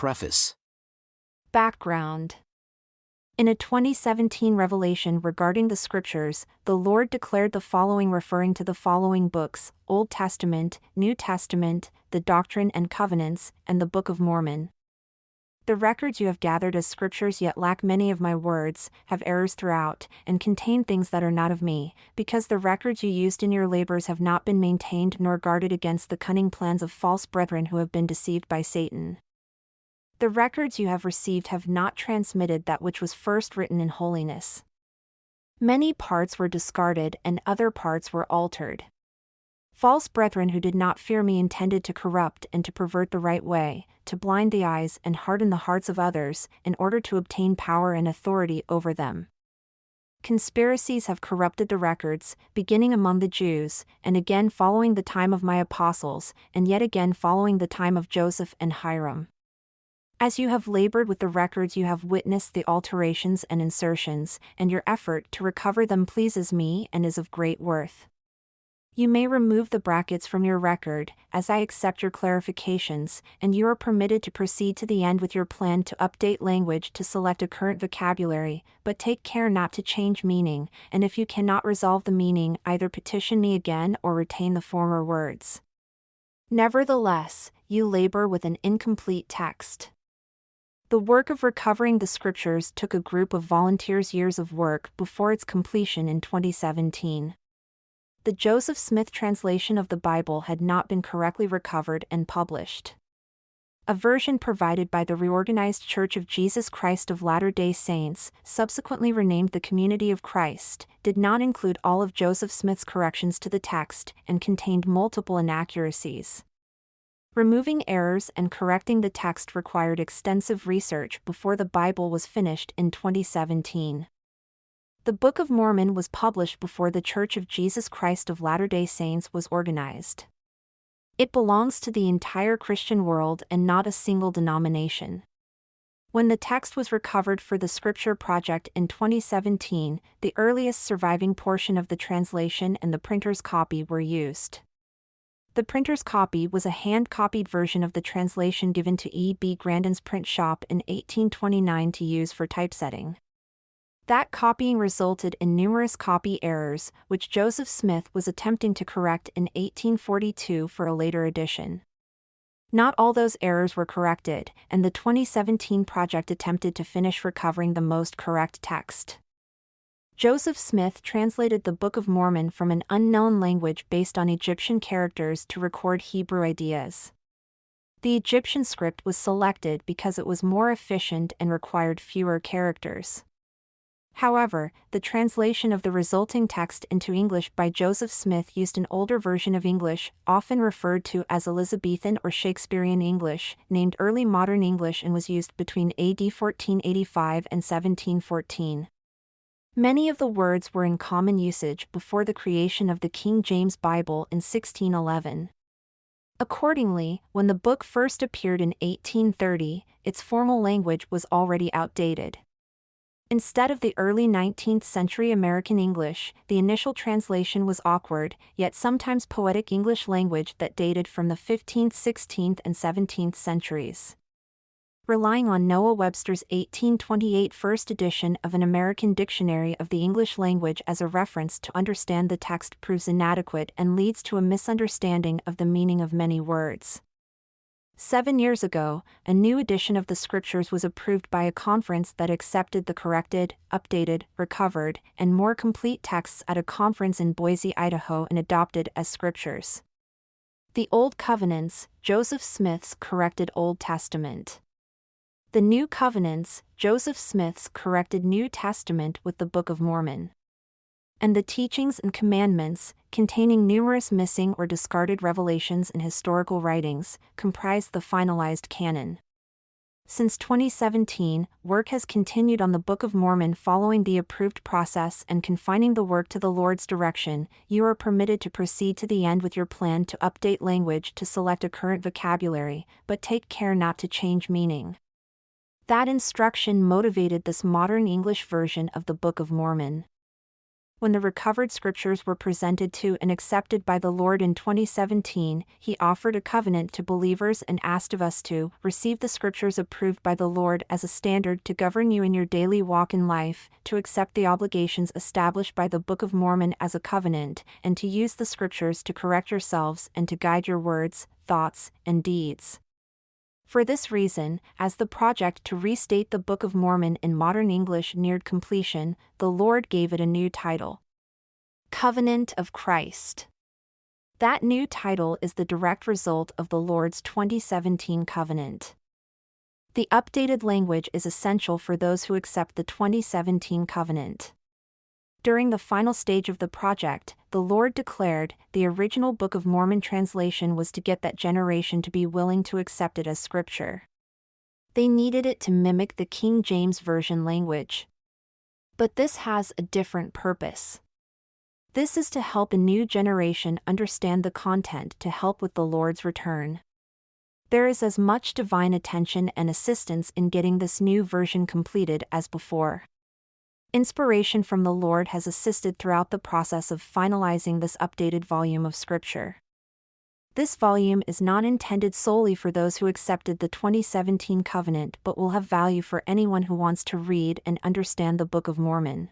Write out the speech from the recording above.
Preface. Background. In a 2017 revelation regarding the Scriptures, the Lord declared the following, referring to the following books: Old Testament, New Testament, the Doctrine and Covenants, and the Book of Mormon. The records you have gathered as Scriptures yet lack many of my words, have errors throughout, and contain things that are not of me, because the records you used in your labors have not been maintained nor guarded against the cunning plans of false brethren who have been deceived by Satan. The records you have received have not transmitted that which was first written in holiness. Many parts were discarded and other parts were altered. False brethren who did not fear me intended to corrupt and to pervert the right way, to blind the eyes and harden the hearts of others, in order to obtain power and authority over them. Conspiracies have corrupted the records, beginning among the Jews, and again following the time of my apostles, and yet again following the time of Joseph and Hiram. As you have labored with the records, you have witnessed the alterations and insertions, and your effort to recover them pleases me and is of great worth. You may remove the brackets from your record, as I accept your clarifications, and you are permitted to proceed to the end with your plan to update language to select a current vocabulary, but take care not to change meaning, and if you cannot resolve the meaning, either petition me again or retain the former words. Nevertheless, you labor with an incomplete text. The work of recovering the Scriptures took a group of volunteers years of work before its completion in 2017. The Joseph Smith translation of the Bible had not been correctly recovered and published. A version provided by the Reorganized Church of Jesus Christ of Latter-day Saints, subsequently renamed the Community of Christ, did not include all of Joseph Smith's corrections to the text and contained multiple inaccuracies. Removing errors and correcting the text required extensive research before the Bible was finished in 2017. The Book of Mormon was published before the Church of Jesus Christ of Latter-day Saints was organized. It belongs to the entire Christian world and not a single denomination. When the text was recovered for the Scripture Project in 2017, the earliest surviving portion of the translation and the printer's copy were used. The printer's copy was a hand-copied version of the translation given to E. B. Grandin's print shop in 1829 to use for typesetting. That copying resulted in numerous copy errors, which Joseph Smith was attempting to correct in 1842 for a later edition. Not all those errors were corrected, and the 2017 project attempted to finish recovering the most correct text. Joseph Smith translated the Book of Mormon from an unknown language based on Egyptian characters to record Hebrew ideas. The Egyptian script was selected because it was more efficient and required fewer characters. However, the translation of the resulting text into English by Joseph Smith used an older version of English, often referred to as Elizabethan or Shakespearean English, named Early Modern English, and was used between AD 1485 and 1714. Many of the words were in common usage before the creation of the King James Bible in 1611. Accordingly, when the book first appeared in 1830, its formal language was already outdated. Instead of the early 19th century American English, the initial translation was awkward, yet sometimes poetic English language that dated from the 15th, 16th, and 17th centuries. Relying on Noah Webster's 1828 first edition of an American Dictionary of the English Language as a reference to understand the text proves inadequate and leads to a misunderstanding of the meaning of many words. 7 years ago, a new edition of the Scriptures was approved by a conference that accepted the corrected, updated, recovered, and more complete texts at a conference in Boise, Idaho, and adopted as Scriptures. The Old Covenants, Joseph Smith's corrected Old Testament. The New Covenants, Joseph Smith's corrected New Testament with the Book of Mormon. And the Teachings and Commandments, containing numerous missing or discarded revelations in historical writings, comprise the finalized canon. Since 2017, work has continued on the Book of Mormon following the approved process, and confining the work to the Lord's direction, you are permitted to proceed to the end with your plan to update language to select a current vocabulary, but take care not to change meaning. That instruction motivated this modern English version of the Book of Mormon. When the recovered scriptures were presented to and accepted by the Lord in 2017, He offered a covenant to believers and asked of us to receive the scriptures approved by the Lord as a standard to govern you in your daily walk in life, to accept the obligations established by the Book of Mormon as a covenant, and to use the scriptures to correct yourselves and to guide your words, thoughts, and deeds. For this reason, as the project to restate the Book of Mormon in modern English neared completion, the Lord gave it a new title: Covenant of Christ. That new title is the direct result of the Lord's 2017 covenant. The updated language is essential for those who accept the 2017 covenant. During the final stage of the project, the Lord declared the original Book of Mormon translation was to get that generation to be willing to accept it as scripture. They needed it to mimic the King James Version language. But this has a different purpose. This is to help a new generation understand the content to help with the Lord's return. There is as much divine attention and assistance in getting this new version completed as before. Inspiration from the Lord has assisted throughout the process of finalizing this updated volume of Scripture. This volume is not intended solely for those who accepted the 2017 covenant but will have value for anyone who wants to read and understand the Book of Mormon.